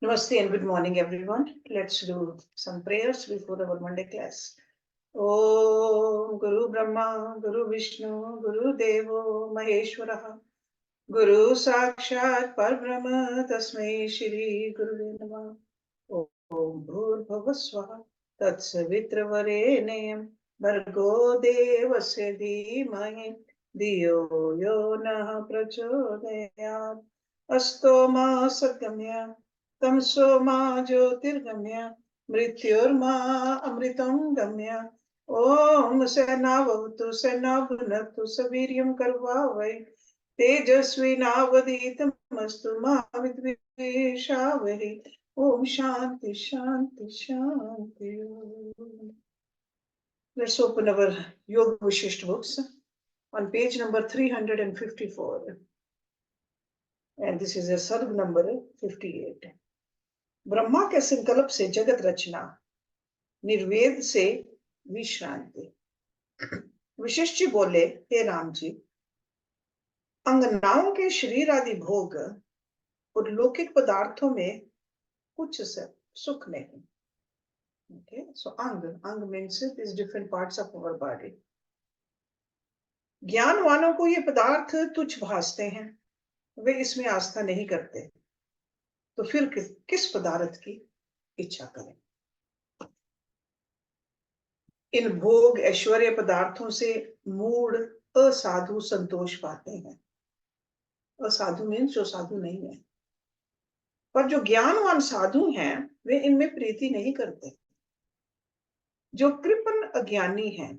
Namaste and good morning, everyone. Let's do some prayers before our Monday class. Om Guru Brahma, Guru Vishnu, Guru Devo Maheshwara, Guru Sakshat Parbrahma, Tasmai Shri Guru Namah. Om Bhur Bhavaswaha, Tatsavitravare Bhargo Devasya Dhimahi, Diyo Yo Nah Prachodayat, Astoma Sadgamya, तमसो मा ज्योतिर्गम्य मृत्युर्मा अमृतं गम्य ओम सहनावतु सहना भुनक्तु सवीर्यं करवावहै तेजस्विनावधीतमस्तु मा विद्विषावहै ओम शांति शांति शांति. Let's open our Yoga Vashishta books on page number 354, and this is a sarg number 58. Brahma के संकल्प से जगत रचना, निर्वेद से विश्रांति. वशिष्ठ जी बोले, हे राम जी, अंगनाओं के शरीर आदि भोग और लौकिक पदार्थों में कुछ सुख नहीं. Okay, so ang means these different parts of our body. ज्ञानवानों को ये पदार्थ तुच्छ भासते हैं, वे इसमें आस्था नहीं करते, तो फिर किस पदार्थ की इच्छा करें. इन भोग ऐश्वर्य पदार्थों से मूढ़ असाधु संतोष पाते हैं. असाधु मीन्स जो साधु नहीं है, पर जो ज्ञानवान साधु हैं वे इनमें प्रीति नहीं करते. जो कृपण अज्ञानी हैं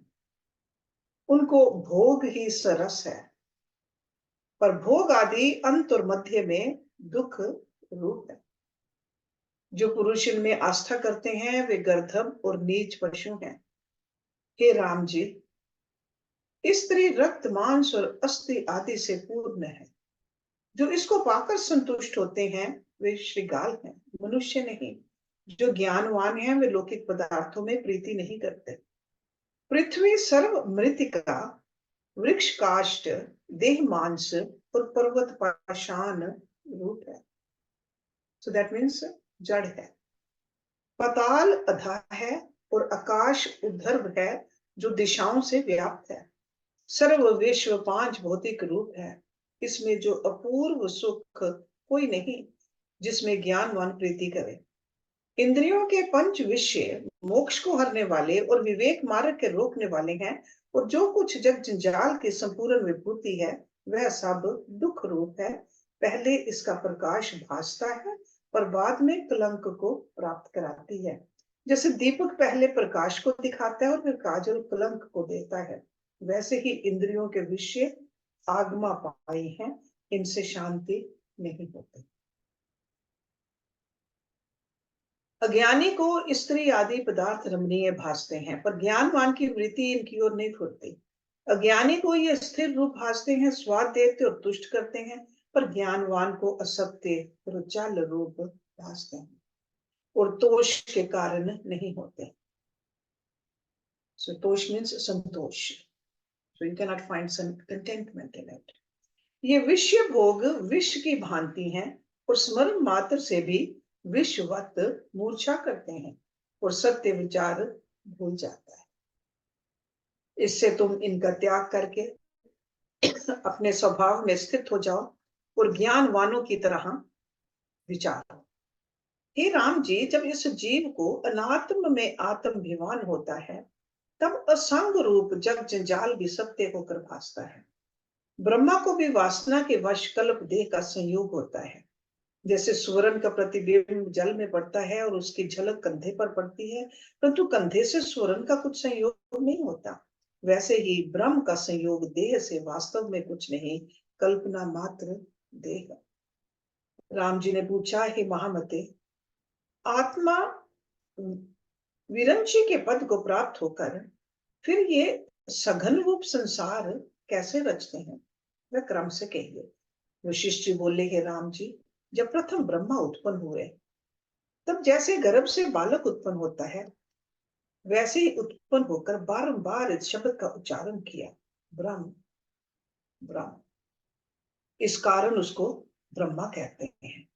उनको भोग ही सरस है, पर भोग आदि अंत और मध्य में दुख रूप है. जो पुरुष इनमें आस्था करते हैं वे गर्दभ और नीच पशु हैं. हे राम जी, स्त्री रक्त मांस और अस्थि आदि से पूर्ण है. जो इसको पाकर संतुष्ट होते हैं वे श्रृगाल हैं, मनुष्य नहीं. जो ज्ञानवान हैं वे लौकिक पदार्थों में प्रीति नहीं करते. पृथ्वी सर्व मृतिका, वृक्ष काष्ठ, देह मांस और पर्वत पाषाण रूप है. So that means जड़ है. पताल अधः है और आकाश उद्धर्व है जो दिशाओं से व्याप्त है. सर्व विश्व पांच भौतिक रूप है. इसमें जो अपूर्व सुख कोई नहीं जिसमें ज्ञानवान प्रीति करे. इंद्रियों के पंच विषय मोक्ष को हरने वाले और विवेक मार्ग के रोकने वाले हैं, और जो कुछ जग जंजाल की संपूर्ण विभूति है वह सब दुख रूप है. पहले इसका प्रकाश भासता है पर बाद में कलंक को प्राप्त कराती है. जैसे दीपक पहले प्रकाश को दिखाता है और फिर काजल कलंक को देता है, वैसे ही इंद्रियों के विषय आगमा पाई हैं, इनसे शांति नहीं होती. अज्ञानी को स्त्री आदि पदार्थ रमणीय भासते हैं, पर ज्ञानवान की वृत्ति इनकी ओर नहीं खुलती. अज्ञानी को ये स्थिर रूप भासते हैं, स्वाद देते और तुष्ट करते हैं, पर ज्ञानवान को असत्य और जल रूप भासते हैं और तोष के कारण नहीं होते. So तोष means Santosh. So you cannot find some contentment in it. ये विषय भोग विष की भांति हैं और स्मरण मात्र से भी विषवत मूर्छा करते हैं और सत्य विचार भूल जाता है. इससे तुम इनका त्याग करके अपने स्वभाव में स्थित हो जाओ और ज्ञानवानों की तरह विचारो. हे राम जी, जब इस जीव को अनात्म में आत्मभिमान होता है तब असंग रूप जग जंजाल भी सत्य होकर भासता है. ब्रह्मा को भी वासना के वश कल्प देह का संयोग होता है. जैसे स्वर्ण का प्रतिबिंब जल में पड़ता है और उसकी झलक कंधे पर पड़ती है, परंतु कंधे से स्वर्ण का कुछ संयोग नहीं होता, वैसे ही ब्रह्म का संयोग देह से वास्तव में कुछ नहीं, कल्पना मात्र देह. राम जी ने पूछा, हे महामते, आत्मा विरंची के पद को प्राप्त होकर फिर ये सघन रूप संसार कैसे रचते हैं, वह क्रम से कहिए. वशिष्ठ जी बोले, हे राम जी, जब प्रथम ब्रह्मा उत्पन्न हुए तब जैसे गर्भ से बालक उत्पन्न होता है वैसे ही उत्पन्न होकर बारंबार इस शब्द का उच्चारण किया, ब्रह्म ब्रह्म. इस कारण उसको ब्रह्मा कहते हैं.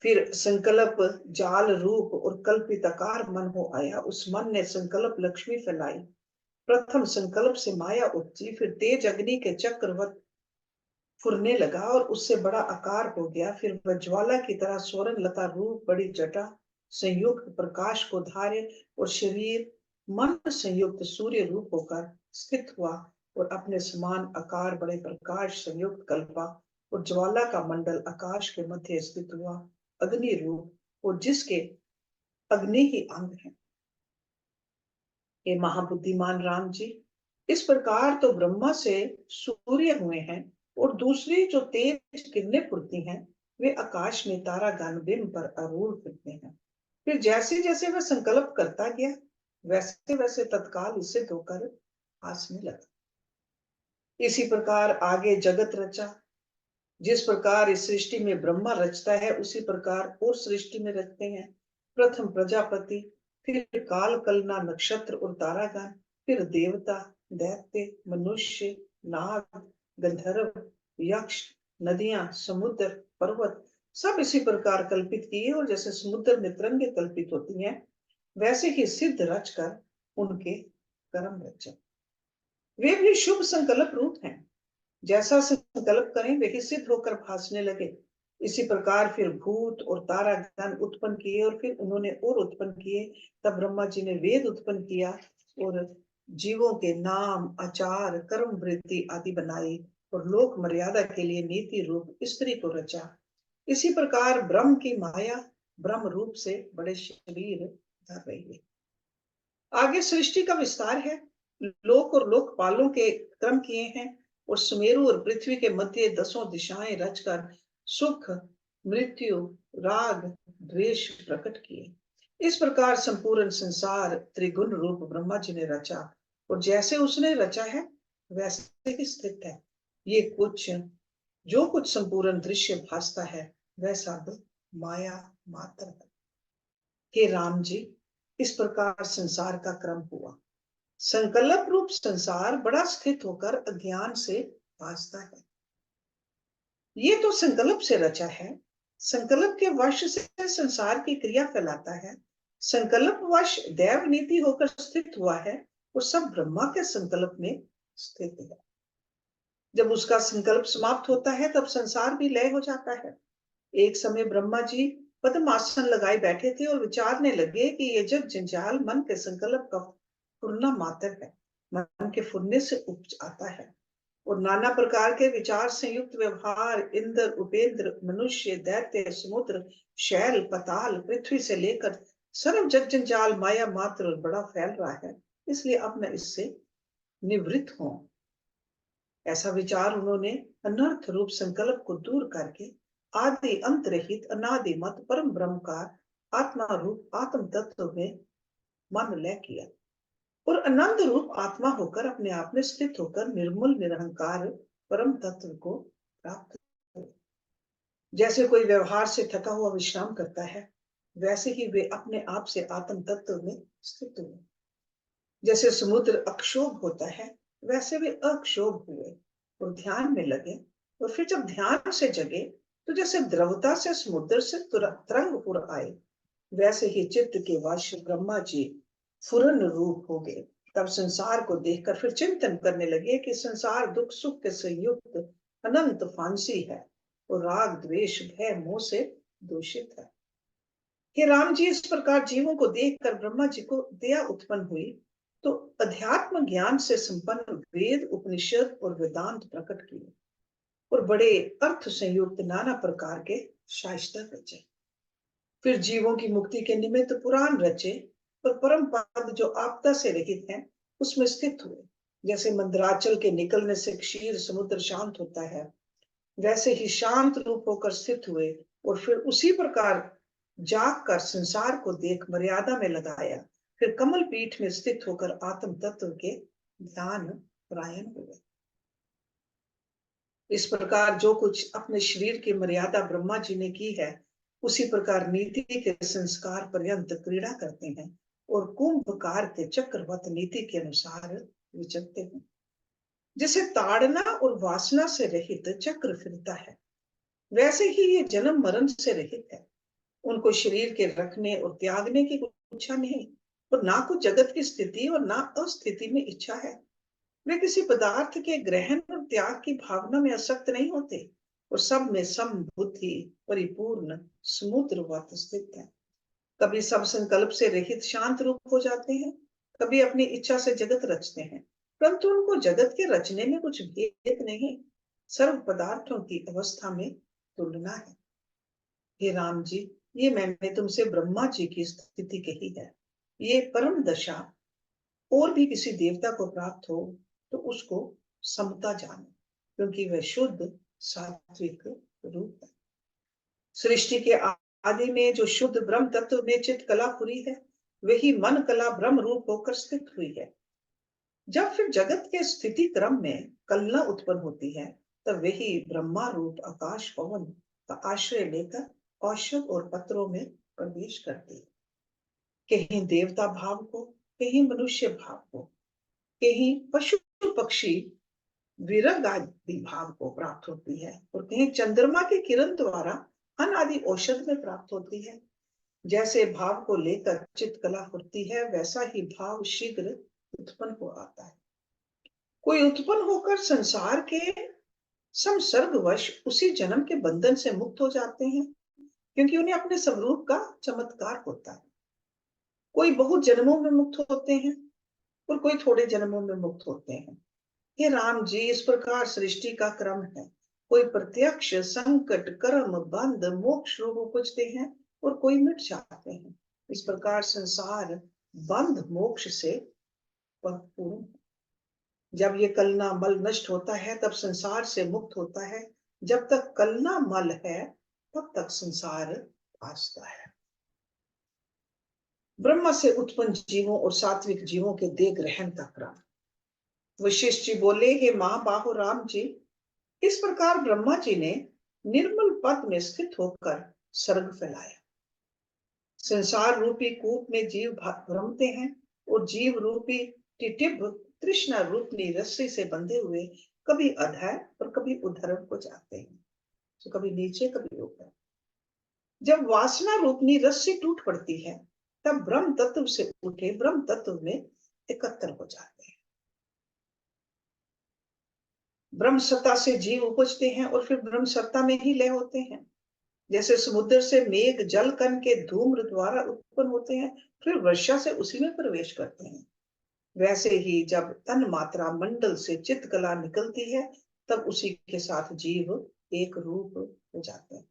फिर संकल्प जाल रूप और कल्पित आकार मन हो आया। उस मन ने संकल्प लक्ष्मी फैलाई। प्रथम संकल्प से माया उपजी, फिर तेज अग्नि के चक्रवत फुरने लगा और उससे बड़ा आकार हो गया। फिर वह ज्वाला की तरह स्वर्ण लता रूप बड़ी जटा संयुक्त प्रकाश को धारे और शरीर मन संयुक्त सूर्य रूप होकर स्थित हुआ और अपने समान आकार बड़े प्रकाश संयुक्त कल्पा और ज्वाला का मंडल आकाश के मध्य स्थित हुआ अग्नि रूप और जिसके अग्नि ही अंग है। हे महाबुद्धिमान राम जी, इस प्रकार तो ब्रह्मा से सूर्य हुए हैं और दूसरी जो तेज किरणें फुरती हैं वे आकाश में तारा गण बिंब पर आरूढ़ फिरते हैं। फिर जैसे जैसे वह संकल्प करता गया वैसे वैसे तत्काल इससे धोकर भासने लगा। इसी प्रकार आगे जगत रचा। जिस प्रकार इस सृष्टि में ब्रह्मा रचता है उसी प्रकार और सृष्टि में रचते हैं। प्रथम प्रजापति, फिर काल कलना नक्षत्र और तारागण, फिर देवता, दैत्य, मनुष्य, नाग, गंधर्व, यक्ष, नदियां, समुद्र, पर्वत सब इसी प्रकार कल्पित किए और जैसे समुद्र में तरंगे कल्पित होती हैं वैसे ही सिद्ध रचकर उनके कर्म रचे। वे भी शुभ संकल्प रूप हैं। जैसा संकल्प करें वही सिद्ध होकर भासने लगे। इसी प्रकार फिर भूत और तारागण उत्पन्न किए और फिर उन्होंने और उत्पन्न किए। तब ब्रह्मा जी ने वेद उत्पन्न किया और जीवों के नाम, आचार, कर्म वृत्ति आदि बनाई और लोक मर्यादा के लिए नीति रूप स्त्री को रचा। इसी प्रकार ब्रह्म की माया ब्रह्म रूप से बड़े शरीर धर रही है। आगे सृष्टि का विस्तार है। लोक और लोकपालों के क्रम किए हैं और सुमेरु और पृथ्वी के मध्य दसों दिशाएं रचकर सुख, मृत्यु, राग, द्वेष प्रकट किए। इस प्रकार संपूर्ण संसार त्रिगुण रूप ब्रह्मा जी ने रचा और जैसे उसने रचा है वैसे ही स्थित है। ये कुछ जो कुछ संपूर्ण दृश्य भासता है वह सब माया मात्र है। हे राम जी, इस प्रकार संसार का क्रम हुआ। संकल्प रूप संसार बड़ा स्थित होकर अज्ञान से भासता है। ये तो संकल्प से रचा है। संकल्प के वश से संसार की क्रिया फैलाता है। संकल्प वश दैव नीति होकर स्थित हुआ है और सब ब्रह्मा के संकल्प में स्थित है। जब उसका संकल्प समाप्त होता है तब संसार भी लय हो जाता है। एक समय ब्रह्मा जी पद्मासन लगाए बैठे थे और विचारने लगे कि ये जग जंजाल मन के संकल्प का फुरना मात्र है। मन के फुरने से उपज आता है और नाना प्रकार के विचार संयुक्त व्यवहार इंद्र, उपेंद्र, मनुष्य, दैत्य, समुद्र, शैल, पताल, पृथ्वी से लेकर सर्व जग जंजाल माया मात्र और बड़ा फैल रहा है। इसलिए अब मैं इससे निवृत्त हूं। ऐसा विचार उन्होंने अनर्थ रूप संकल्प को दूर करके आदि अंत रहित अनादि मत परम ब्रह्म का आत्मा रूप आत्म तत्व में मन लय किया और आनंद रूप आत्मा होकर अपने आप में स्थित होकर निर्मल निरहंकार परम तत्व को प्राप्त किया। जैसे कोई व्यवहार से थका हुआ विश्राम करता है वैसे ही वे अपने आप से आत्म तत्व में स्थित हुए। जैसे समुद्र अक्षोभ होता है वैसे वे अक्षोभ हुए और ध्यान में लगे और फिर जब ध्यान से जगे तो जैसे द्रवता से समुद्र से तरंग उड़ आए वैसे ही चित्त के वश ब्रह्मा जी फुरन रूप हो गए। तब संसार को देखकर फिर चिंतन करने लगे कि संसार दुख सुख के संयुक्त अनंत फांसी है और राग द्वेष भय मोह से दूषित है। हे राम जी, इस प्रकार जीवों को देखकर ब्रह्मा जी को दया उत्पन्न हुई तो अध्यात्म ज्ञान से संपन्न वेद, उपनिषद और वेदांत प्रकट किए और बड़े अर्थ संयुक्त नाना प्रकार के शास्त्र रचे। फिर जीवों की मुक्ति के निमित्त पुराण रचे और परम पद जो आपदा से रहित है उसमें स्थित हुए। जैसे मंदराचल के निकलने से क्षीर समुद्र शांत होता है वैसे ही शांत रूप होकर स्थित हुए और फिर उसी प्रकार जाग कर संसार को देख मर्यादा में लगाया। फिर कमल पीठ में स्थित होकर आत्म तत्व के ध्यान परायण हुए। इस प्रकार जो कुछ अपने शरीर की मर्यादा ब्रह्मा जी ने की है उसी प्रकार नीति के संस्कार पर्यंत क्रीड़ा करते हैं और कुंभकार के चक्रवत नीति के अनुसार विचरते हैं। जैसे ताड़ना और वासना से रहित चक्र फिरता है वैसे ही ये जन्म मरण से रहित है। उनको शरीर के रखने और त्यागने की कोई इच्छा नहीं, और ना कुछ जगत की स्थिति और ना अस्थिति में इच्छा है। वे किसी पदार्थ के ग्रहण और त्याग की भावना में आसक्त नहीं होते, और सब में समबुद्धि परिपूर्ण समुद्रवत स्थित है। कभी सब संकल्प से रहित शांत रूप हो जाते हैं, कभी अपनी इच्छा से जगत रचते हैं, परंतु उनको जगत के रचने में कुछ भेद नहीं, सर्व पदार्थों की अवस्था में तुलना है। हे राम जी, ये मैंने तुमसे ब्रह्मा जी की स्थिति कही है। ये परम दशा और भी किसी देवता को प्राप्त हो तो उसको समता जानो, क्योंकि वह शुद्ध सात्विक रूप है। सृष्टि के आदि में जो शुद्ध ब्रह्म तत्व में चित कला हुई है, वही मन कला ब्रह्म रूप होकर स्थित हुई है। जब फिर जगत के स्थिति क्रम में कलना उत्पन्न होती है, तब वही ब्रह्मा रूप आकाश पवन का आश्रय लेकर औषध और पत्रों में प्रवेश करती है। कहीं देवता भाव को, कहीं मनुष्य भाव को, कहीं पशु पक्षी विरग आदि भाव को प्राप्त होती है, और कहीं चंद्रमा की किरण द्वारा अनादि औषध में प्राप्त होती है। जैसे भाव को लेकर चित्तकला होती है, वैसा ही भाव शीघ्र उत्पन्न हो आता है। कोई उत्पन्न होकर संसार के संसर्गवश उसी जन्म के बंधन से मुक्त हो जाते हैं, क्योंकि उन्हें अपने स्वरूप का चमत्कार होता है। कोई बहुत जन्मों में मुक्त होते हैं और कोई थोड़े जन्मों में मुक्त होते हैं। हे राम जी, इस प्रकार सृष्टि का क्रम है। कोई प्रत्यक्ष संकट कर्म बंध मोक्ष रूप उपजते हैं और कोई मिट जाते हैं। इस प्रकार संसार बंध मोक्ष से परिपूर्ण है। जब ये कलना मल नष्ट होता है, तब संसार से मुक्त होता है। जब तक कलना मल है, तब तक संसार भासता है। ब्रह्मा से उत्पन्न जीवों और सात्विक जीवों के देह ग्रहण का क्रम। वशिष्ठ जी बोले, हे महाबाहो राम जी, इस प्रकार ब्रह्मा जी ने निर्मल पद में स्थित होकर सर्ग फैलाया। संसार रूपी कूप में जीव भ्रमते हैं, और जीव रूपी टिटिब तृष्णा रूपी रस्सी से बंधे हुए कभी अधर और कभी उधर को जाते हैं, तो कभी नीचे कभी ऊपर। जब वासना रूपनी रस्सी टूट पड़ती है, तब ब्रह्म तत्व से उठे ब्रह्म तत्व में एकत्र हो जाते हैं। ब्रह्म सत्ता से जीव उपजते हैं और फिर ब्रह्म सत्ता में ही लय होते हैं। जैसे समुद्र से मेघ जल कण के धूम्र द्वारा उत्पन्न होते हैं, फिर वर्षा से उसी में प्रवेश करते हैं, वैसे ही जब तन मात्रा मंडल से चित्त कला निकलती है, तब उसी के साथ जीव एक रूप हो जाते हैं।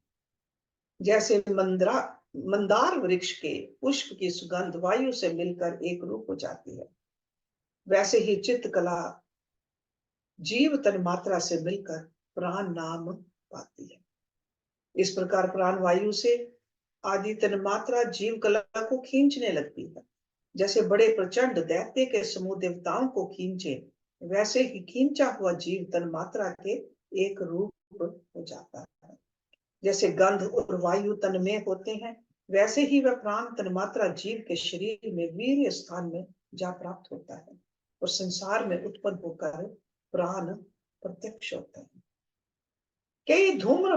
जैसे मंदार वृक्ष के पुष्प की सुगंध वायु से मिलकर एक रूप हो जाती है, वैसे ही चित्त कला जीव तन मात्रा से मिलकर प्राण नाम पाती है। इस प्रकार प्राण वायु से आदि तन मात्रा जीव कला को खींचने लगती है। जैसे बड़े प्रचंड दैत्य के समूह देवताओं को खींचे, वैसे ही खींचा हुआ जीव तन मात्रा के एक रूप हो जाता है। जैसे गंध और वायु तन में होते हैं, वैसे ही वह प्राण तन मात्रा जीव के शरीर में वीर्य स्थान में जा प्राप्त होता है, और संसार में उत्पन्न होकर प्राण प्रत्यक्ष होते हैं। कई धूम्र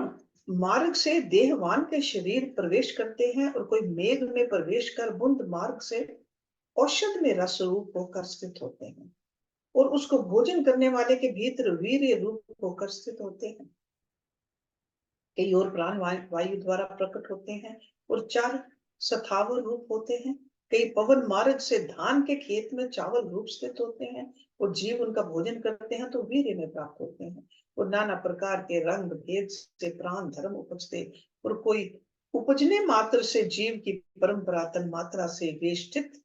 मार्ग से देहवान के शरीर प्रवेश करते हैं, और कोई मेघ में प्रवेश कर बुंद मार्ग से औषध में रस रूप होकर स्थित होते हैं, और उसको भोजन करने वाले के भीतर वीर्य रूप होकर स्थित होते हैं। कई और प्राण वायु द्वारा प्रकट होते हैं और चार सथावर रूप होते हैं। कई पवन मार्ग से धान के खेत में चावल रूप स्थित होते हैं, और जीव उनका भोजन करते हैं तो वीर्य में प्राप्त होते हैं। और नाना प्रकार के रंग भेद से प्राण धर्म उपजते, और कोई उपजने मात्र से जीव की परंपरा तन मात्रा से वेष्टित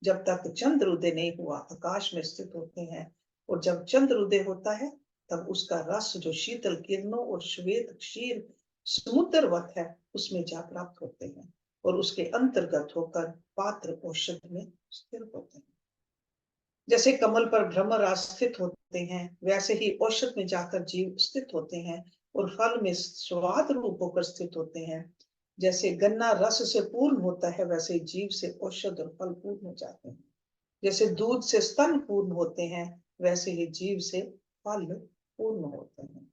जब तक चंद्र उदय नहीं हुआ आकाश में स्थित होते हैं, और जब चंद्र उदय होता है, तब उसका रस जो शीतल किरणों और श्वेत क्षीर समुद्रवत है, उसमें जा प्राप्त होते हैं, और उसके अंतर्गत होकर पात्र औषध में स्थिर होते हैं। जैसे कमल पर भ्रमर स्थित होते हैं, वैसे ही औषध में जाकर जीव स्थित होते हैं, और फल में स्वाद रूप होकर स्थित होते हैं। जैसे गन्ना रस से पूर्ण होता है, वैसे जीव से औषध और फल पूर्ण हो जाते हैं। जैसे दूध से स्तन पूर्ण होते हैं, वैसे ही जीव से फल पूर्ण होते हैं।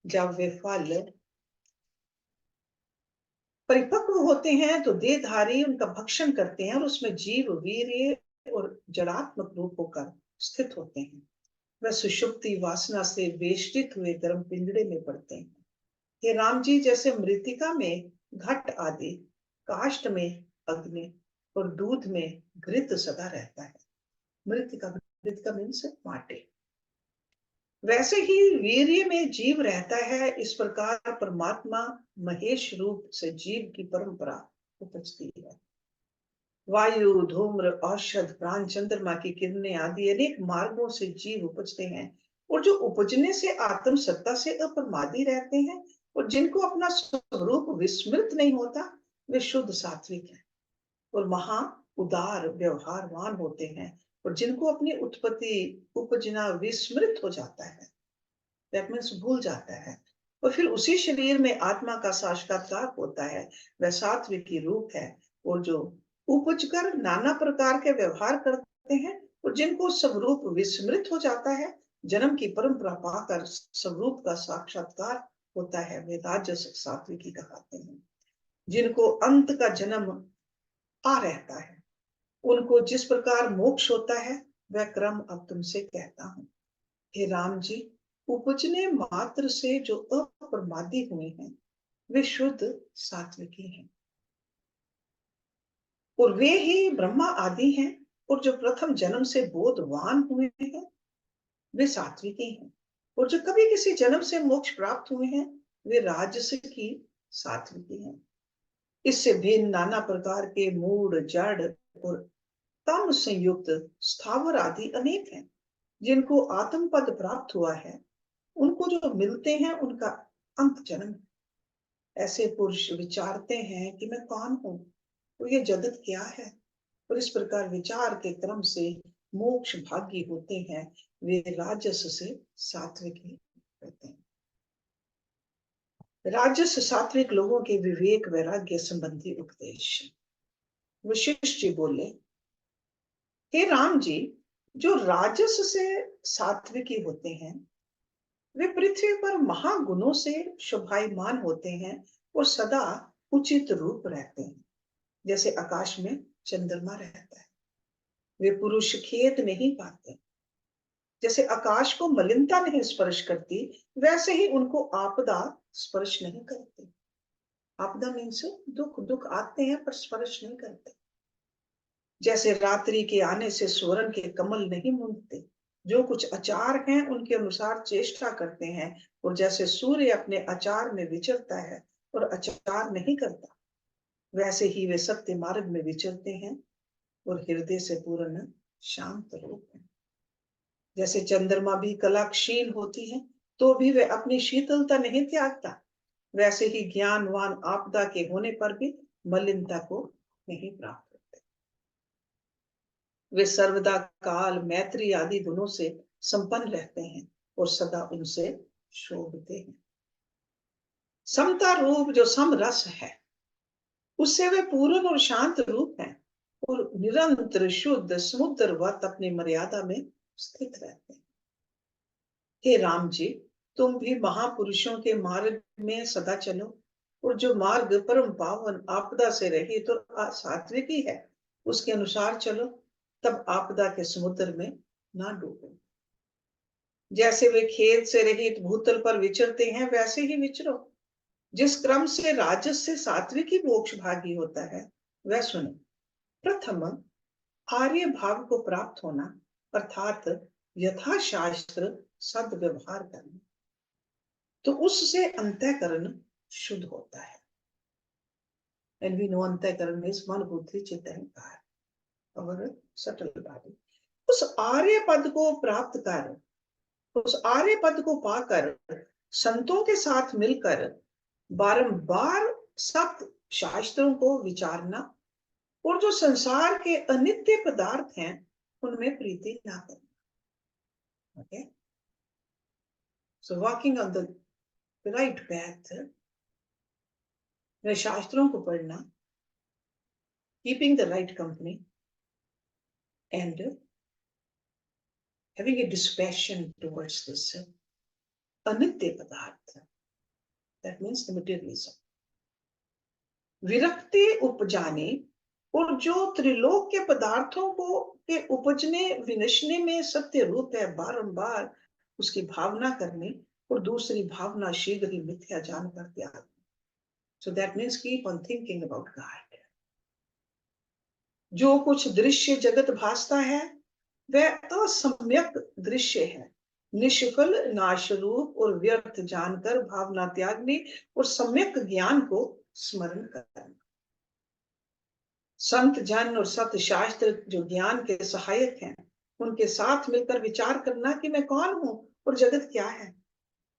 जब वे फल परिपक्व होते हैं तो देहधारी उनका भक्षण करते हैं और उसमें जीव वीर्य और जड़ात्मक रूप होकर स्थित होते हैं। वह सुषुप्ति वासना से वेष्टित हुए गर्म पिंजड़े में पड़ते हैं। हे राम जी, जैसे मृतिका में घट आदि, काष्ठ में अग्नि और दूध में घृत सदा रहता है। मृतिका, मृतिका मीन्स माटी। वैसे ही वीर्य में जीव रहता है। इस प्रकार परमात्मा महेश रूप से जीव की परंपरा उपजती है। वायु, धूम्र, औषध, प्राण, चंद्रमा की किरणें आदि अनेक मार्गों से जीव उपजते हैं, और जो उपजने से आत्म सत्ता से अप्रमादी रहते हैं और जिनको अपना स्वरूप विस्मृत नहीं होता, वे शुद्ध सात्विक हैं और महा उदार व्यवहारवान होते हैं। और जिनको अपनी उत्पत्ति उपजना विस्मृत हो जाता है, दैट मीन्स भूल जाता है, और फिर उसी शरीर में आत्मा का साक्षात्कार होता है, वह सात्विकी रूप है। और जो उपज कर नाना प्रकार के व्यवहार करते हैं और जिनको स्वरूप विस्मृत हो जाता है, जन्म की परंपरा पाकर स्वरूप का साक्षात्कार होता है, वे राजस सात्विकी कहलाते हैं। जिनको अंत का जन्म आ रहता है, उनको जिस प्रकार मोक्ष होता है, वह क्रम अब तुमसे कहता हूं। हे राम जी, उपजने मात्र से जो अप्रमादी हुए हैं, वे शुद्ध सात्विकी हैं, और वे ही ब्रह्मा आदि हैं। और जो प्रथम जन्म से बोधवान हुए हैं, वे सात्विकी हैं, और जो कभी किसी जन्म से मोक्ष प्राप्त हुए हैं, वे राजस की सात्विकी हैं। इससे भिन्न नाना प्रकार के मूड, जड़ और तम संयुक्त स्थावर आदि अनेक हैं। जिनको आत्म पद प्राप्त हुआ है, उनको जो मिलते हैं, उनका अंत जन्म है। ऐसे पुरुष विचारते हैं कि मैं कौन हूं, तो ये जगत क्या है, और इस प्रकार विचार के क्रम से मोक्ष भागी होते हैं। वे राजस से सात्विक रहते हैं। राजस सात्विक लोगों के विवेक वैराग्य संबंधी उपदेश। वशिष्ठ जी बोले, हे राम जी, जो राजस से सात्विकी होते हैं, वे पृथ्वी पर महागुणों से शोभायमान होते हैं और सदा उचित रूप रहते हैं, जैसे आकाश में चंद्रमा रहता है। वे पुरुष खेद नहीं पाते। जैसे आकाश को मलिनता नहीं स्पर्श करती, वैसे ही उनको आपदा स्पर्श नहीं करती। आपदा मीन्स दुख, दुख आते हैं पर स्पर्श नहीं करते। जैसे रात्रि के आने से स्वर्ण के कमल नहीं मूंदते, जो कुछ आचार हैं उनके अनुसार चेष्टा करते हैं, और जैसे सूर्य अपने आचार में विचरता है और आचार नहीं करता, वैसे ही वे सत्य मार्ग में विचरते हैं और हृदय से पूर्ण शांत रूप है। जैसे चंद्रमा भी कला क्षीण होती है, तो भी वे अपनी शीतलता नहीं त्यागता, वैसे ही ज्ञानवान आपदा के होने पर भी मलिनता को नहीं प्राप्त करते। वे सर्वदा काल, मैत्री आदि गुणों से संपन्न रहते हैं और सदा उनसे शोभते हैं। समता रूप जो सम रस है, उससे वे पूर्ण और शांत रूप हैं और निरंतर शुद्ध समुद्रवत अपनी मर्यादा में स्थित रहते हैं। हे राम जी, तुम भी महापुरुषों के मार्ग में सदा चलो, और जो मार्ग परम पावन आपदा से रहित और सात्विकी है, उसके अनुसार चलो, तब आपदा के समुद्र में ना डूबो। जैसे वे खेत से रहित भूतल पर विचरते हैं, वैसे ही विचरो। जिस क्रम से राजस से सात्विकी मोक्ष भागी होता है, वह सुनो। प्रथम आर्य भाव को प्राप्त होना, अर्थात यथाशास्त्र सद्व्यवहार करना, तो उससे अंतःकरण शुद्ध होता है। एंड वी नो अंतःकरण इज मन, बुद्धि, चित्त, अहंकार, और सटल बॉडी। उस आर्य पद को प्राप्त कर, उस आर्य पद को पाकर संतों के साथ मिलकर बारंबार सत्य शास्त्रों को विचारना, और जो संसार के अनित्य पदार्थ हैं उनमें प्रीति ना करना। Okay, so walking on the right path, शास्त्रों को पढ़ना, keeping the right company, and having a dispassion towards this anitya padartha, that means the materialism. विरक्ति उपजाने और जो त्रिलोक के पदार्थों को के उपजने विनशने में सत्य रूप है, बारंबार उसकी भावना करने और दूसरी भावना शीघ्र ही मिथ्या जानकर त्याग। So that means keep on thinking about God. जो कुछ दृश्य जगत भासता है वह असम्यक दृश्य है। निष्फल, नाशरूप और व्यर्थ जानकर भावना त्यागने और सम्यक ज्ञान को स्मरण करना। संत जन और सत्य शास्त्र जो ज्ञान के सहायक हैं, उनके साथ मिलकर विचार करना कि मैं कौन हूं और जगत क्या है।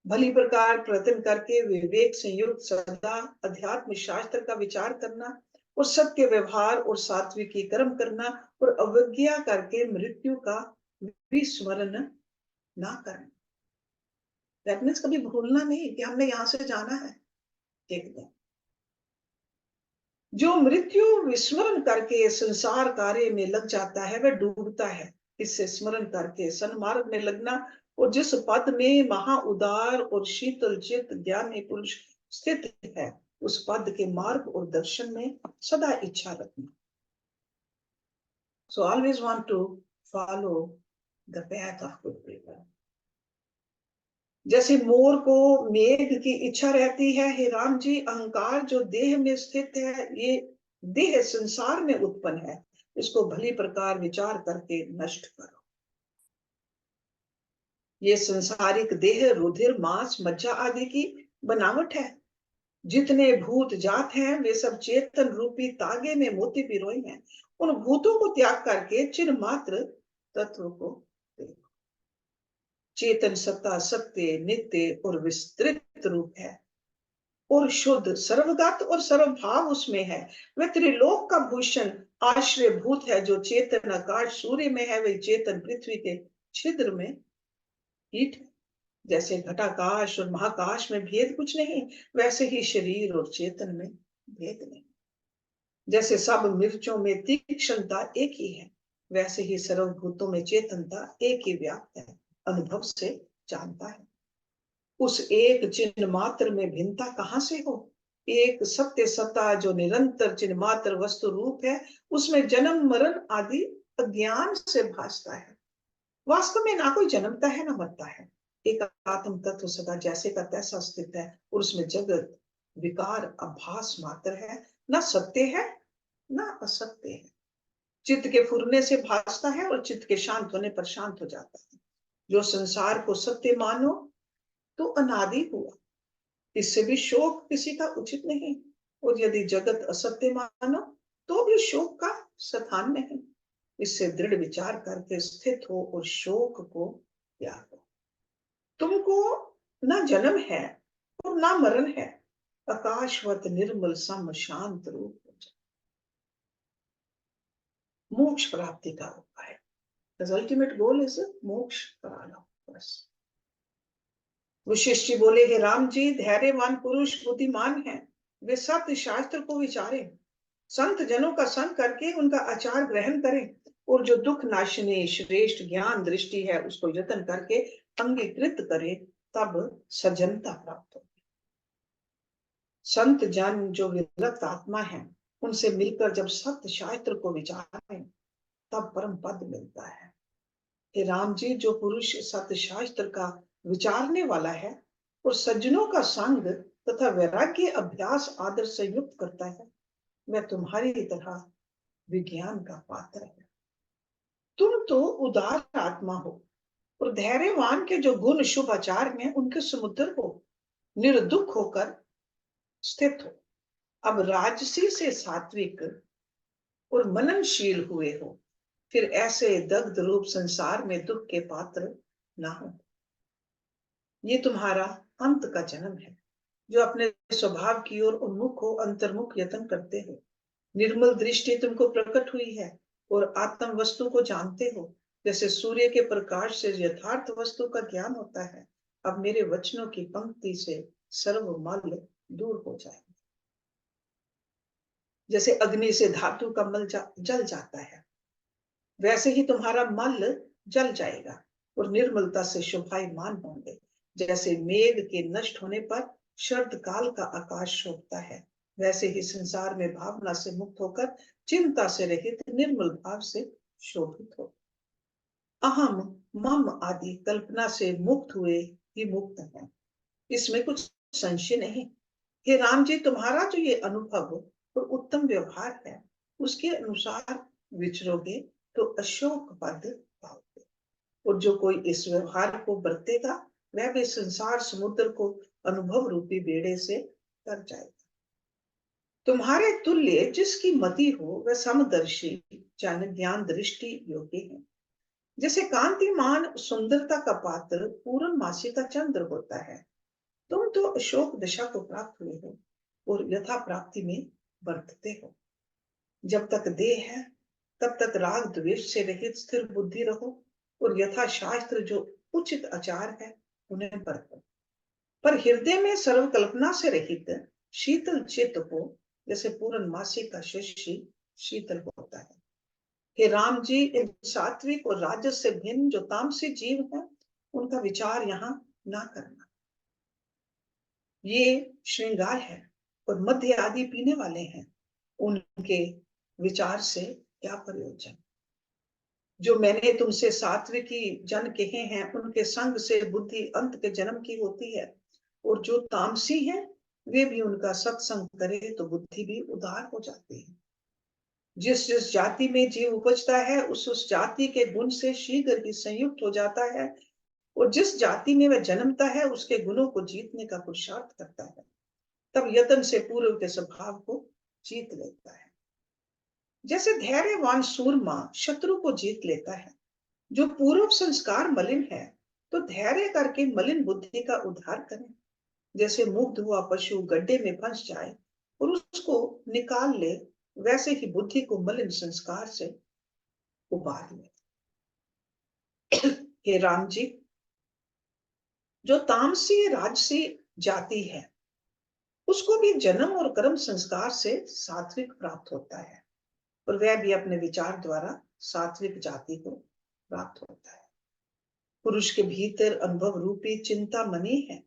भली प्रकार प्रयत्न करके विवेक संयुक्त सदा अध्यात्म शास्त्र का विचार करना और सत्य व्यवहार और सात्विकी कर्म करना और अवज्ञा करके मृत्यु का विस्मरण ना करना। दैट मीन्स कभी भूलना नहीं कि हमने यहां से जाना है एक दिन। जो मृत्यु विस्मरण करके संसार कार्य में लग जाता है वह डूबता है। इससे स्मरण करके सन्मार्ग में लगना और जिस पद में महा उदार और शीतल चित्त ज्ञानी पुरुष स्थित है, उस पद के मार्ग और दर्शन में सदा इच्छा रखना। So always want to follow the path of good people. जैसे मोर को मेघ की इच्छा रहती है, हे राम जी, अहंकार जो देह में स्थित है, ये देह संसार में उत्पन्न है, इसको भली प्रकार विचार करके नष्ट करो। ये संसारिक देह रुधिर मांस मज्जा आदि की बनावट है। जितने भूत जात हैं वे सब चेतन रूपी तागे में मोती पिरोए हैं। उन भूतों को त्याग करके चिन्ह मात्र तत्व को देखो। चेतन सत्ता सत्य नित्य और विस्तृत रूप है और शुद्ध सर्वगत और सर्वभाव उसमें है। वह त्रिलोक का भूषण आश्रय भूत है। जो चेतन आकाश सूर्य में है, वही चेतन पृथ्वी के छिद्र में हीट है। जैसे घटाकाश और महाकाश में भेद कुछ नहीं, वैसे ही शरीर और चेतन में भेद नहीं। जैसे सब मिर्चों में तीक्ष्णता एक ही है, वैसे ही सर्वभूतों में चेतनता एक ही व्याप्त है, अनुभव से जानता है। उस एक चिन्ह मात्र में भिन्नता कहां से हो। एक सत्य सत्ता जो निरंतर चिन्ह मात्र वस्तु रूप है, उसमें जन्म मरण आदि अज्ञान से भासता है। वास्तव में ना कोई जन्मता है ना मरता है। एक आत्म तत्व सदा जैसे का तैसा स्थित है और उसमें जगत विकार आभास मात्र है, ना सत्य है ना असत्य है। चित्त के फुरने से भासता है और चित्त के शांत होने पर शांत हो जाता है। जो संसार को सत्य मानो तो अनादि हुआ, इससे भी शोक किसी का उचित नहीं। और यदि जगत असत्य मानो तो भी शोक का स्थान नहीं। इससे दृढ़ विचार करके स्थित हो और शोक को त्यागो। तुमको ना जन्म है और ना मरण है, आकाशवत निर्मल सम शांत रूप हो जाए। मोक्ष प्राप्ति का उपाय, द अल्टीमेट गोल इज मोक्ष पाना बस। वशिष्ठ जी बोले, हे राम जी, धैर्यवान पुरुष बुद्धिमान हैं, वे सत्य शास्त्र को विचारें, संत जनों का संग करके उनका आचार ग्रहण करें और जो दुख नाशनी श्रेष्ठ ज्ञान दृष्टि है उसको यत्न करके अंगीकृत करें, तब सज्जनता प्राप्त होगी। संत जन जो विरक्त आत्मा है, उनसे मिलकर जब सत्य शास्त्र को विचारें तब परम पद मिलता है। हे राम जी, जो पुरुष सत्य शास्त्र का विचारने वाला है और सज्जनों का संग तथा वैराग्य अभ्यास आदर से युक्त करता है, वह तुम्हारी तरह विज्ञान का पात्र है। तुम तो उदार आत्मा हो और धैर्यवान के जो गुण शुभ आचार में उनके समुद्र हो, निर्दुख होकर स्थित हो। अब राजसी से सात्विक और मननशील हुए हो, फिर ऐसे दग्ध रूप संसार में दुख के पात्र ना हो। ये तुम्हारा अंत का जन्म है। जो अपने स्वभाव की ओर उन्मुख हो, अंतर्मुख यत्न करते हो। निर्मल दृष्टि तुमको प्रकट हुई है और आत्म वस्तु को जानते हो, जैसे सूर्य के प्रकाश से यथार्थ वस्तु का ज्ञान होता है। अब मेरे वचनों की पंक्ति से सर्व मल दूर हो जाएगा। जैसे अग्नि से धातु का मल जल जाता है, वैसे ही तुम्हारा मल जल जाएगा और निर्मलता से शोभायमान होंगे। जैसे मेघ के नष्ट होने पर शरद काल का आकाश शोभता है, वैसे ही संसार में भावना से मुक्त होकर चिंता से रहित निर्मल भाव से शोभित हो। अहम मम आदि कल्पना से मुक्त हुए ही मुक्त है, इसमें कुछ संशय नहीं। हे राम जी, तुम्हारा जो ये अनुभव और उत्तम व्यवहार है, उसके अनुसार विचरोगे तो अशोक पद पाओगे। और जो कोई इस व्यवहार को बरतेगा, वह भी संसार समुद्र को अनुभव रूपी बेड़े से तर जाएगा। तुम्हारे तुल्य जिसकी मति हो, वह समदर्शी जन ज्ञान दृष्टि योग्य है। जैसे कांतिमान सुंदरता का पात्र पूर्णमासी का चंद्र होता है, तुम तो अशोक दशा को प्राप्त हुए हो और यथा प्राप्ति में बरतते हो। जब तक देह है, तब तक राग द्वेष से रहित स्थिर बुद्धि रहो और यथा शास्त्र जो उचित आचार है उन्हें बरतो। पर हृदय में सर्व कल्पना से रहित शीतल चित्त हो, जैसे पूर्णमासी का शशि शीतल होता है। हे राम जी, इन सात्विक और राजस से भिन्न जो तामसी जीव है, उनका विचार यहाँ ना करना। ये श्रृंगार है और मध्य आदि पीने वाले हैं, उनके विचार से क्या प्रयोजन। जो मैंने तुमसे सात्विकी जन कहे हैं, उनके संग से बुद्धि अंत के जन्म की होती है, और जो तामसी है, वे भी उनका सत्संग करे तो बुद्धि भी उदार हो जाती है। जिस जिस जाति में जीव उपजता है, उस जाति के गुण से शीघ्र ही संयुक्त हो जाता है, और जिस जाति में वह जन्मता है, उसके गुणों को जीतने का पुरुषार्थ करता है, तब यत्न से पूर्व के स्वभाव को जीत लेता है। जैसे धैर्यवान सूरमा शत्रु को जीत लेता है। जो पूर्व संस्कार मलिन है, तो धैर्य करके मलिन बुद्धि का उद्धार करें। जैसे मुग्ध हुआ पशु गड्ढे में फंस जाए और उसको निकाल ले, वैसे ही बुद्धि को मलिन संस्कार से उबार ले। हे राम जी, जो तामसी राजसी जाति है, उसको भी जन्म और कर्म संस्कार से सात्विक प्राप्त होता है, और वह भी अपने विचार द्वारा सात्विक जाति को प्राप्त होता है। पुरुष के भीतर अनुभव रूपी चिंता मनी है,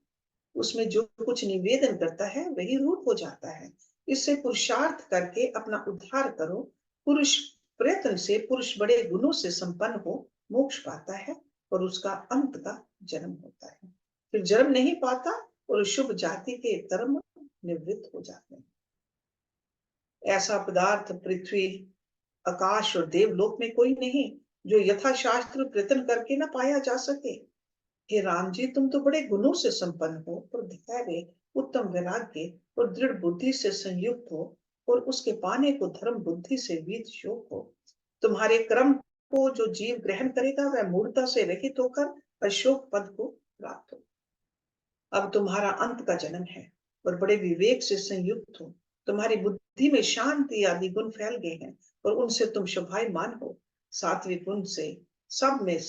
उसमें जो कुछ निवेदन करता है वही रूप हो जाता है। इससे पुरुषार्थ करके अपना उद्धार करो। पुरुष प्रयत्न से पुरुष बड़े गुणों से संपन्न हो मोक्ष पाता है, और उसका अंत का जन्म होता है। फिर जन्म नहीं पाता और शुभ जाति के कर्म निवृत्त हो जाते हैं। ऐसा पदार्थ पृथ्वी, आकाश और देवलोक में कोई नहीं जो यथाशास्त्र प्रयत्न करके न पाया जा सके। हे राम जी, तुम तो बड़े गुणों से संपन्न हो, और धैर्य, उत्तम वैराग्य और दृढ़ बुद्धि से संयुक्त हो, और उसके पाने को धर्म बुद्धि से वीत शोक हो। तुम्हारे क्रम को जो जीव ग्रहण करेगा, वह मूर्ता से रहित होकर अशोक पद को प्राप्त हो। अब तुम्हारा अंत का जन्म है और बड़े विवेक से संयुक्त हो। तुम्हारी बुद्धि में शांति आदि गुण फैल गए हैं, और उनसे तुम शोभायमान हो। सात्विक गुण से सब में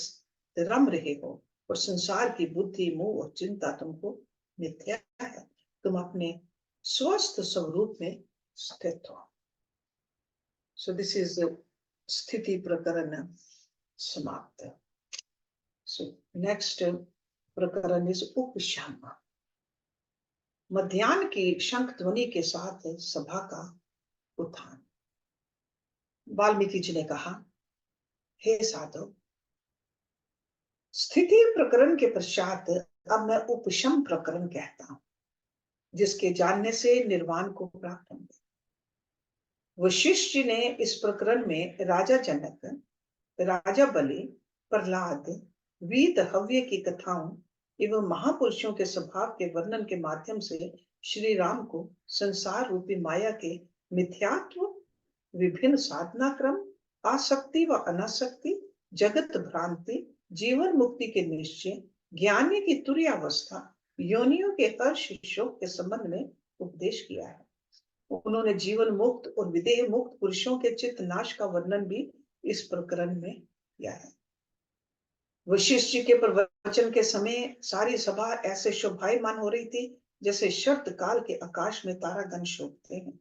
रम रहे हो, और संसार की बुद्धि मोह और चिंता तुमको मिथ्या है। तुम अपने स्वस्थ स्वरूप में स्थित हो। सो दिस इज स्थिति प्रकरण समाप्त। सो नेक्स्ट प्रकरण इज उपशम। मध्याह्न की शंख ध्वनि के साथ सभा का उत्थान। वाल्मीकि जी ने कहा, हे साधु, स्थिति प्रकरण के पश्चात अब मैं उपशम प्रकरण कहता हूं, जिसके जानने से निर्वाण को प्राप्त होंगे। वशिष्ठ जी ने इस प्रकरण में राजा जनक, राजा बलि, प्रहलाद, वीत हव्य की कथाओं एवं महापुरुषों के स्वभाव के वर्णन के माध्यम से श्री राम को संसार रूपी माया के मिथ्यात्व, विभिन्न साधना क्रम, आसक्ति व अनासक्ति, जगत भ्रांति, जीवन मुक्ति के निश्चय, ज्ञानी की तुर्यावस्था, योनियों के हर्ष शोक के संबंध में उपदेश किया है। उन्होंने जीवन मुक्त और विदेह मुक्त पुरुषों के चित्त नाश का वर्णन भी इस प्रकरण में किया है। वशिष्ठ जी के प्रवचन के समय सारी सभा ऐसे शोभायमान हो रही थी, जैसे शरत काल के आकाश में तारागण शोभते हैं।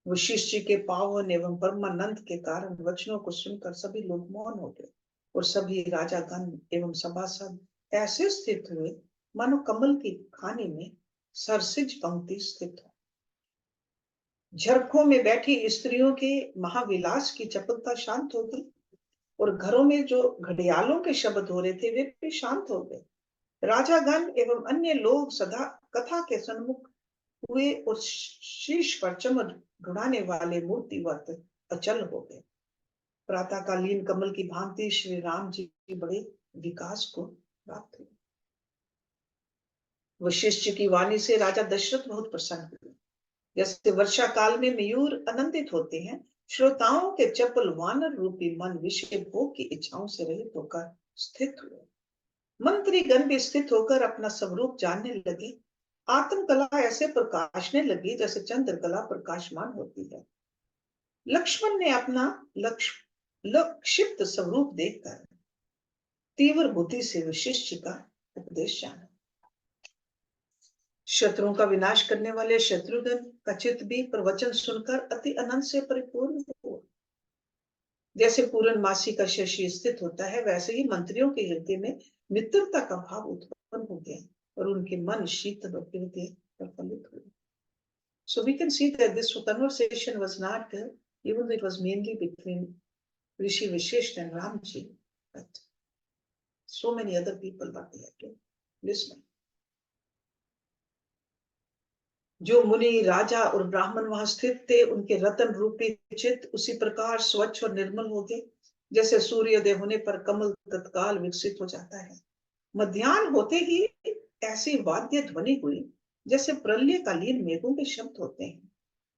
वशिष्ठ जी के पावन एवं परमानंद के कारण वचनों को सुनकर सभी लोग मौन हो गए, और सभी राजागण एवं सभासद ऐसे स्थित हुए मानो कमल की खानी में सरसिज पंक्ति स्थित हो। झरखों में बैठी स्त्रियों के महाविलास की चपलता शांत हो गई, और घरों में जो घड़ियालों के शब्द हो रहे थे वे भी शांत हो गए। राजागण एवं अन्य लोग सदा कथा के सन्मुख हुए और शीश पर चमक ढुढ़ाने वाले मूर्तिवत अचल हो गए। प्रातःकालीन कमल की भांति श्री राम जी बड़े विकास को प्राप्त हुए। वशिष्ठ की वाणी से राजा दशरथ बहुत प्रसन्न हुए। जैसे वर्षा काल में मयूर आनंदित होते हैं, श्रोताओं के चपल वानर रूपी मन विषय भोग की इच्छाओं से रहित होकर स्थित हुए। मंत्री गण भी स्थित होकर अपना स्वरूप जानने लगे। आत्म कला ऐसे प्रकाशने लगी जैसे चंद्र कला प्रकाशमान होती है। लक्ष्मण ने अपना लक्षिप्त स्वरूप देखकर तीव्र बुद्धि से वशिष्ठ का उपदेश जाना। शत्रुओं का विनाश करने वाले शत्रुघ्न का चित्त भी प्रवचन सुनकर अति आनंद से परिपूर्ण हुआ। जैसे पूर्णमासी का शशि स्थित होता है, वैसे ही मंत्रियों के हृदय में मित्रता का भाव उत्पन्न हो गया और उनके मन शीतल और हृदय प्रफुल्लित हुए। So we can see that this conversation was not, even though it was mainly between Rishi Vashishth and Ramji, but so many other people were there to listen. जो मुनि राजा और ब्राह्मण वहां स्थित थे, उनके रतन रूपी चित्त उसी प्रकार स्वच्छ और निर्मल हो गए जैसे सूर्योदय होने पर कमल तत्काल विकसित हो जाता है। मध्याह्न होते ही ऐसी वाद्य ध्वनि हुई जैसे प्रलयकालीन मेघों के शब्द होते हैं।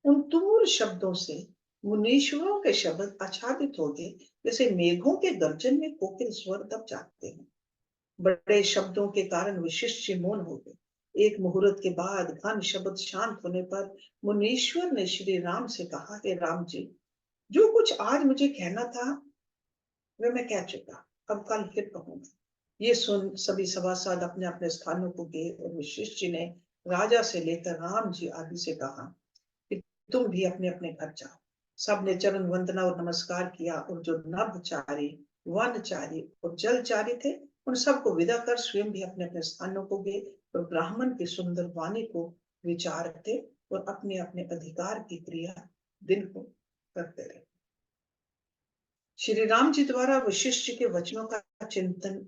उन तुमुल शब्दों से मुनीश्वरों के शब्द आच्छादित हो गए जैसे मेघों के गर्जन में कोकिल स्वर दब जाते हैं। बड़े शब्दों के कारण वशिष्ठ मौन हो गए। एक मुहूर्त के बाद घन शब्द शांत होने पर मुनीश्वर ने श्री राम से कहा, हे राम जी, जो कुछ आज मुझे कहना था वह मैं कह चुका, अब कल फिर कहूंगा। ये सुन सभी सभासद अपने अपने स्थानों को गए और वशिष्ठ जी ने राजा से लेकर राम जी आदि से कहा कि तुम भी अपने अपने घर जाओ। सबने चरण वंदना और नमस्कार किया और जो नभचारी, वनचारी और जलचारी थे, उन सबको विदा कर स्वयं भी अपने अपने स्थानों को गए और ब्राह्मण की सुंदर वाणी को विचारते और अपने अपने अधिकार की क्रिया दिन को करते रहे। श्री राम जी द्वारा वशिष्ठ जी के वचनों का चिंतन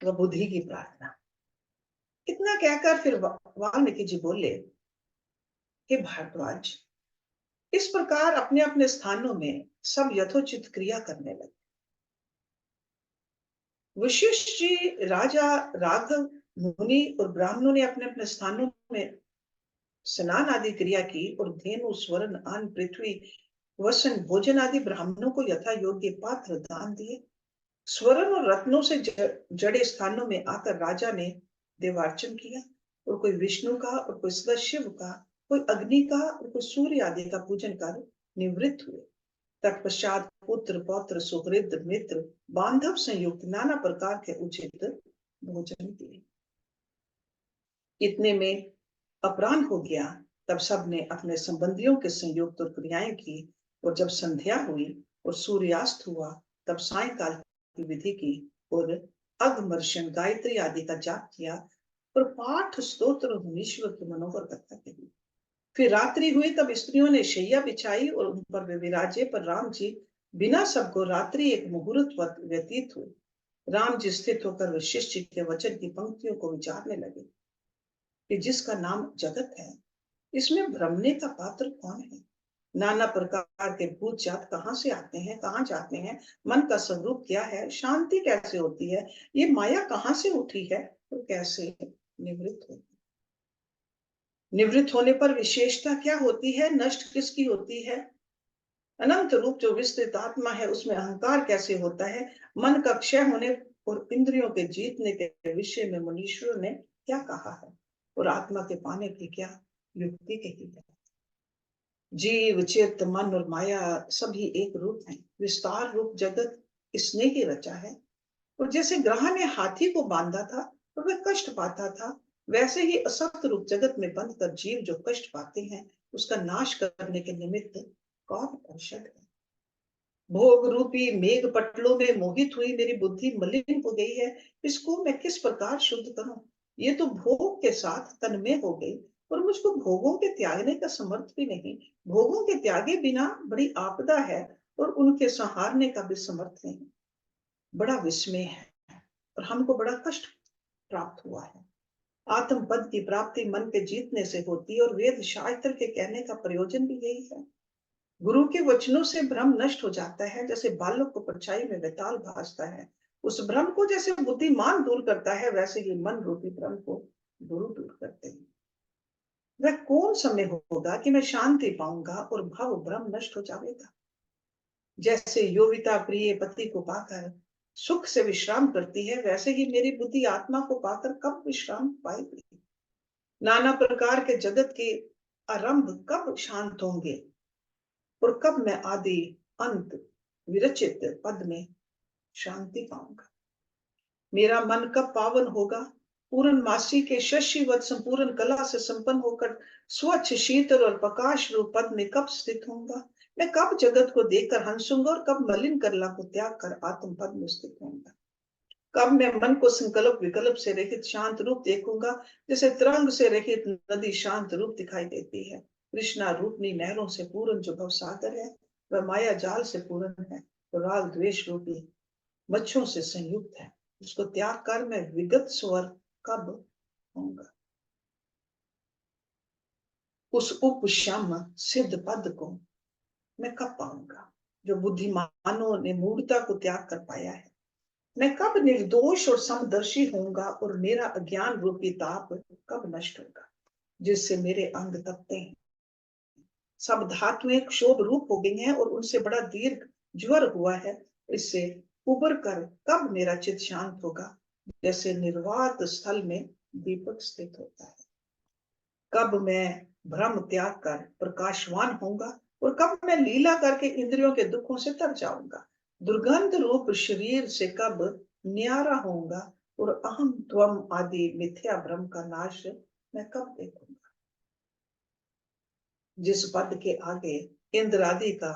व बुद्धि की प्रार्थना। इतना कहकर फिर वाल्मीकि जी बोले, हे भारद्वाज, इस प्रकार अपने अपने स्थानों में सब यथोचित क्रिया करने लगे। वशिष्ठ जी, राजा, राघव, मुनि और ब्राह्मणों ने अपने अपने स्थानों में स्नान आदि क्रिया की और धेनु, स्वर्ण, अन्न, पृथ्वी, वसन, भोजन आदि ब्राह्मणों को यथा योग्य पात्र दान दिए। स्वर्ण और रत्नों से जड़े स्थानों में आकर राजा ने देवार्चन किया और कोई विष्णु का और कोई सदा शिव का, कोई अग्नि का और कोई सूर्य आदि का पूजन कर निवृत्त हुए। तत्पश्चात पुत्र, पौत्र, सुहृद, मित्र, बांधव संयुक्त नाना प्रकार के उचित भोजन दिए। इतने में अपराह्न हो गया। तब सबने अपने संबंधियों के संयुक्त और क्रियाएं की और जब संध्या हुई और सूर्यास्त हुआ, तब सायंकाल की विधि की और अघमर्षण, गायत्री आदि का जाप किया और पाठ, स्तोत्र और मुनीश्वर की मनोहर कथा कही। फिर रात्रि हुई, तब स्त्रियों ने शैया बिछाई और उन पर वे विराजे, पर राम जी बिना सबको रात्रि एक मुहूर्त व्यतीत हुई। राम जी स्थित होकर वशिष्ठ जी के वचन की पंक्तियों को विचारने लगे कि जिसका नाम जगत है, इसमें भ्रमने का पात्र कौन है? नाना प्रकार के भूत जात कहाँ से आते हैं, कहाँ जाते हैं? मन का स्वरूप क्या है? शांति कैसे होती है? ये माया कहाँ से उठी है और कैसे निवृत्त होती है? निवृत्त होने पर विशेषता क्या होती है? नष्ट किसकी होती है? अनंत रूप जो विस्तृत आत्मा है, उसमें अहंकार कैसे होता है? मन का क्षय होने और इंद्रियों के जीतने के विषय में मुनीश्वर ने क्या कहा है और आत्मा के पाने की क्या युक्ति कही है? जीव, चित्त, मन और माया सभी एक रूप हैं। विस्तार रूप जगत इसने ही रचा है। और जैसे ग्रह ने हाथी को बांधा था और वह कष्ट पाता था, वैसे ही असक्त रूप जगत में बंध कर जीव जो कष्ट पाते हैं, उसका नाश करने के निमित्त कौन औषध है? भोग रूपी मेघ पटलों में मोहित हुई मेरी बुद्धि मलिन हो गई है, इसको मैं किस प्रकार शुद्ध करूं? ये तो भोग के साथ तन्मय हो गई, और मुझको भोगों के त्यागने का समर्थ भी नहीं। भोगों के त्यागे बिना बड़ी आपदा है और उनके संहारने का भी समर्थ नहीं। बड़ा विस्मय है और हमको बड़ा कष्ट प्राप्त हुआ है। आत्म पद की प्राप्ति मन के जीतने से होती है और वेद शास्त्र के कहने का प्रयोजन भी यही है। गुरु के वचनों से भ्रम नष्ट हो जाता है, जैसे बालक को परछाई में बेताल भासता है। उस भ्रम को जैसे बुद्धिमान दूर करता है, वैसे ही मन रूपी भ्रम को गुरु दूर करते हैं। वह कौन समय होगा कि मैं शांति पाऊंगा और भव भ्रम नष्ट हो जाएगा। जैसे योविता प्रिय पति को पाकर सुख से विश्राम करती है, वैसे ही मेरी बुद्धि आत्मा को पाकर कब विश्राम पाएगी। नाना प्रकार के जगत के आरंभ कब शांत होंगे और कब मैं आदि अंत विरचित पद में शांति पाऊंगा। मेरा मन कब पावन होगा, पूर्णमासी के शशिवत संपूर्ण कला से संपन्न होकर स्वच्छ शीतल और प्रकाश रूप पद में कब स्थित होऊंगा। मैं कब जगत को देखकर हंसूंगा और कब मलिन कला को त्याग कर आत्म पद में स्थित होऊंगा। कब मैं मन को संकल्प विकल्प से रहित शांत रूप देखूंगा, जैसे तरंग से रहित नदी शांत रूप दिखाई देती है। कृष्णा रूपनी नहरों से पूर्ण जो भव सागर है, वह माया जाल से पूर्ण है, तो राग द्वेष रूपी मच्छों से संयुक्त है। उसको त्याग कर मैं विगत स्वर कब होऊंगा। उस उपशम सिद्ध पद को मैं कब पाऊंगा, जो बुद्धिमानों ने मूढ़ता को त्याग कर पाया है। मैं कब निर्दोष और समदर्शी होऊंगा और मेरा अज्ञान रूपी ताप कब नष्ट होगा, जिससे मेरे अंग तपते हैं। सब धातुएं क्षोभ रूप हो गई हैं और उनसे बड़ा दीर्घ ज्वर हुआ है। इससे उबर कर कब मेरा चित्त शांत होगा, जैसे निर्वात स्थल में दीपक स्थित होता है। कब मैं भ्रम त्याग कर प्रकाशवान होऊंगा और कब मैं लीला करके इंद्रियों के दुखों से तर जाऊंगा। दुर्गंध रूप शरीर से कब न्यारा होऊंगा और अहम त्वम आदि मिथ्या भ्रम का नाश मैं कब देखूंगा। जिस पद के आगे इंद्र आदि का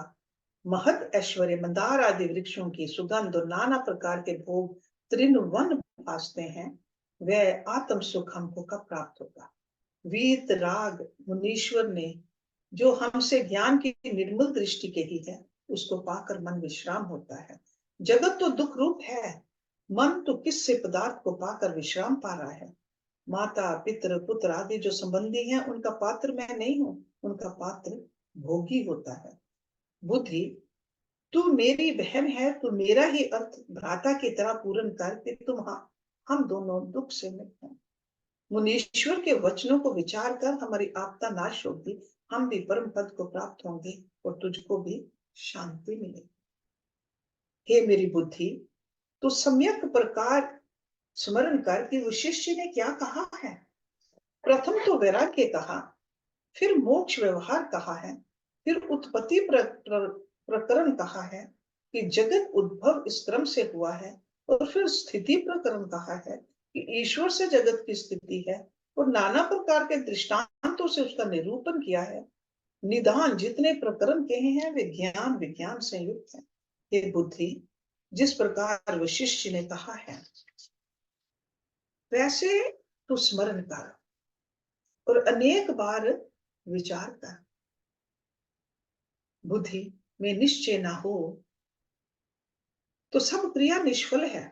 महत ऐश्वर्य, मंदार आदि वृक्षों की सुगंध और नाना प्रकार के भोग त्रिनवन भासते हैं, वह आत्म सुख हमको कब प्राप्त होगा। वीत राग मुनीश्वर ने जो हमसे ज्ञान की निर्मल दृष्टि कही है, उसको पाकर मन विश्राम होता है। जगत तो दुख रूप है, मन तो किससे पदार्थ को पाकर विश्राम पा रहा है। माता पितृ पुत्र आदि जो संबंधी हैं, उनका पात्र मैं नहीं हूं, उनका पात्र भोगी होता है। बुद्धि तू मेरी बहन है, तू मेरा ही अर्थ भ्राता की तरह पूर्ण कर कि हम दोनों दुख से मुक्त हैं। मुनीश्वर के वचनों को विचार कर हमारी आपदा नाश होगी, हम भी परम पद को प्राप्त होंगे और तुझको भी शांति मिलेगी। हे मेरी बुद्धि, तू सम्यक प्रकार स्मरण कर कि वशिष्ठ जी ने क्या कहा है। प्रथम तो वैराग्य कहा, फिर मोक्ष व्यवहार कहा है, फिर उत्पत्ति प्रकरण कहा है कि जगत उद्भव इस क्रम से हुआ है, और फिर स्थिति प्रकरण कहा है कि ईश्वर से जगत की स्थिति है, और नाना प्रकार के दृष्टांतों से उसका निरूपण किया है। निदान जितने प्रकरण कहे हैं वे ज्ञान विज्ञान से युक्त है। हे बुद्धि, जिस प्रकार वशिष्ठ ने कहा है वैसे तू स्मरण कर और अनेक बार विचार कर। बुद्धि में निश्चय ना हो तो सब क्रिया निष्फल है।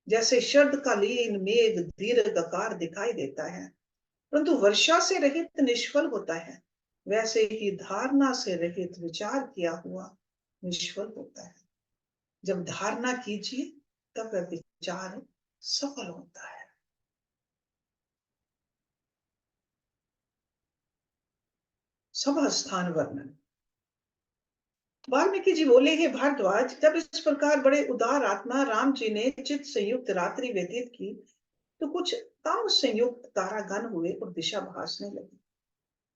जैसे शरदकालीन मेघ दीर्घाकार दिखाई देता है, परंतु वर्षा से रहित निष्फल होता है, वैसे ही धारणा से रहित विचार किया हुआ निष्फल होता है। जब धारणा कीजिए तब वह विचार सफल होता है। सभा स्थान वर्णन। वाल्मीकि जी बोले, हे भारद्वाज, जब इस प्रकार बड़े उदार आत्मा राम जी ने चित्त संयुक्त रात्रि व्यतीत की, तो कुछ कम संयुक्त तारागण हुए और दिशा भासने लगी।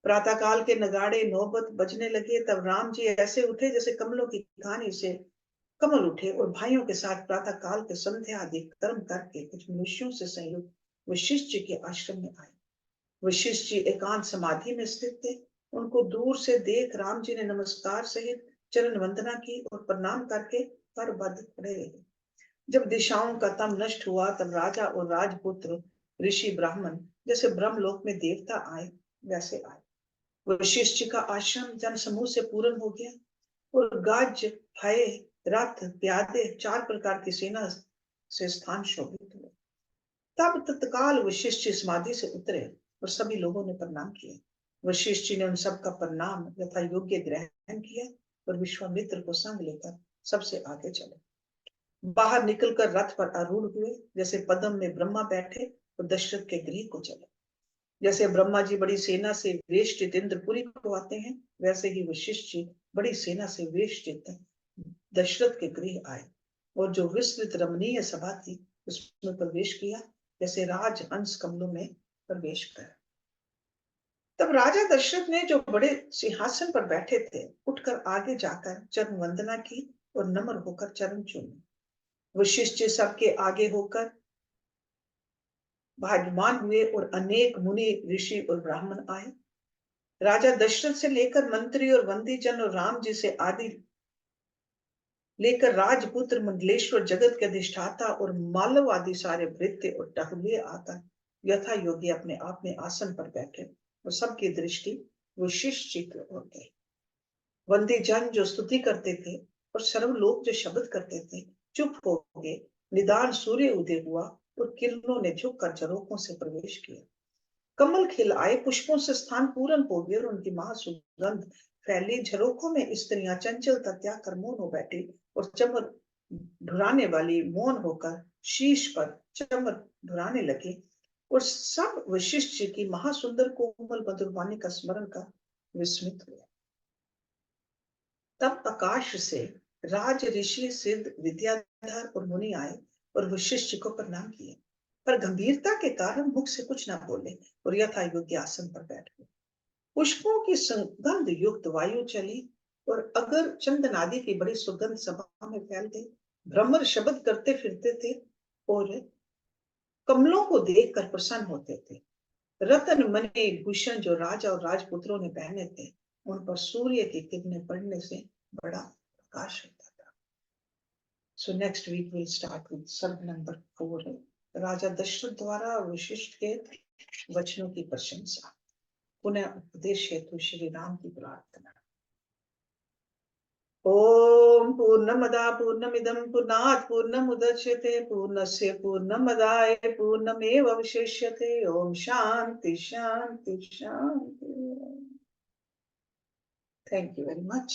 प्रातः काल के नगाड़े नौबत बजने लगे, तब राम जी ऐसे उठे जैसे कमलों की कहानी से कमल उठे, और भाइयों के साथ प्रातः काल के संध्या आदि कर्म करके कुछ मनुष्यों से संयुक्त वशिष्ठ जी के आश्रम में आए। वशिष्ठ जी एकांत समाधि में स्थित थे। उनको दूर से देख राम जी ने नमस्कार सहित चरण वंदना की और प्रणाम करके करबद्ध खड़े रहे। जब दिशाओं का तम नष्ट हुआ, तब राजा और राजपुत्र ऋषि ब्राह्मण जैसे ब्रह्मलोक में देवता आए वैसे आए। वशिष्ठ जी का आश्रम जन समूह से पूर्ण हो गया और गाज, भय, रथ, प्यादे, 4 प्रकार की सेना से स्थान शोभित हुए। तब तत्काल वशिष्ठ जी समाधि से उतरे और सभी लोगों ने प्रणाम किया। वशिष्ठ जी ने उन सबका प्रणाम यथा योग्य ग्रहण किया और विश्वामित्र को संग लेकर सबसे आगे चले। बाहर निकलकर रथ पर आरूढ़ हुए, जैसे पद्म में ब्रह्मा बैठे और दशरथ के गृह को चले। जैसे ब्रह्मा जी बड़ी सेना से वेष्टित इंद्रपुरी को आते हैं, वैसे ही वशिष्ठ जी बड़ी सेना से वेष्टित दशरथ के गृह आए और जो विस्तृत रमणीय सभा थी उसमें प्रवेश किया, जैसे राज हंस कमलों में प्रवेश कर। तब राजा दशरथ ने जो बड़े सिंहासन पर बैठे थे उठकर आगे जाकर चरण वंदना की और नम्र होकर चरण चूमे। वशिष्ठ जी सबके आगे होकर विराजमान हुए और अनेक मुनि, ऋषि और ब्राह्मण आए। राजा दशरथ से लेकर मंत्री और वंदी जन और राम जी से आदि लेकर राजपुत्र, मंडलेश्वर, जगत के अधिष्ठाता और मालव आदि सारे भृत्य और टहलिए आकर यथा योग्य अपने आप में आसन पर बैठे और सबकी दृष्टि वशिष्ठ जी की ओर गई। वंदी जन जो स्तुति करते थे और सर्वलोक जो शब्द करते थे चुप हो गए। निदान सूर्य उदय हुआ और किरणों ने झुककर झरोखों से प्रवेश किया। कमल खिल आए, पुष्पों से स्थान पूर्ण हो गए और उनकी महासुगंध फैली। झरोखों में स्त्रियां चंचल तत्या कर मौन हो बैठी और चमक ढुराने वाली मौन होकर शीश पर चमक ढुराने लगी और सब वशिष्ठ जी की महासुंदर कोमल मधुर वाणी का स्मरण कर विस्मित हुए। तब आकाश से राज ऋषि, सिद्ध, विद्याधर और मुनि आए और वशिष्ठ जी को प्रणाम किए, पर गंभीरता के कारण मुख से कुछ ना बोले और यथा योग्य आसन पर बैठ गए। पुष्पों की सुगंध युक्त वायु चली और अगर चंदन आदि की बड़ी सुगंध सभा में फैल गई। भ्रमर शब्द करते फिरते थे और कमलों को देखकर प्रसन्न होते थे। रतन मणि भूषण जो राजा और राजपुत्रों ने पहने थे उन पर सूर्य की किरणें पड़ने से बड़ा प्रकाश होता था। So next week will start with सर्ग नंबर 4, राजा दशरथ द्वारा वशिष्ठ के वचनों की प्रशंसा। पुनः उपदेश हेतु श्री राम की प्रार्थना। ओम पूर्णमदा पूर्णमिदं पूर्णात् पूर्णमुदच्यते पूर्णस्य पूर्णमदाय पूर्णमेवावशिष्यते। ओम शांति शांति शांति। Thank you very much.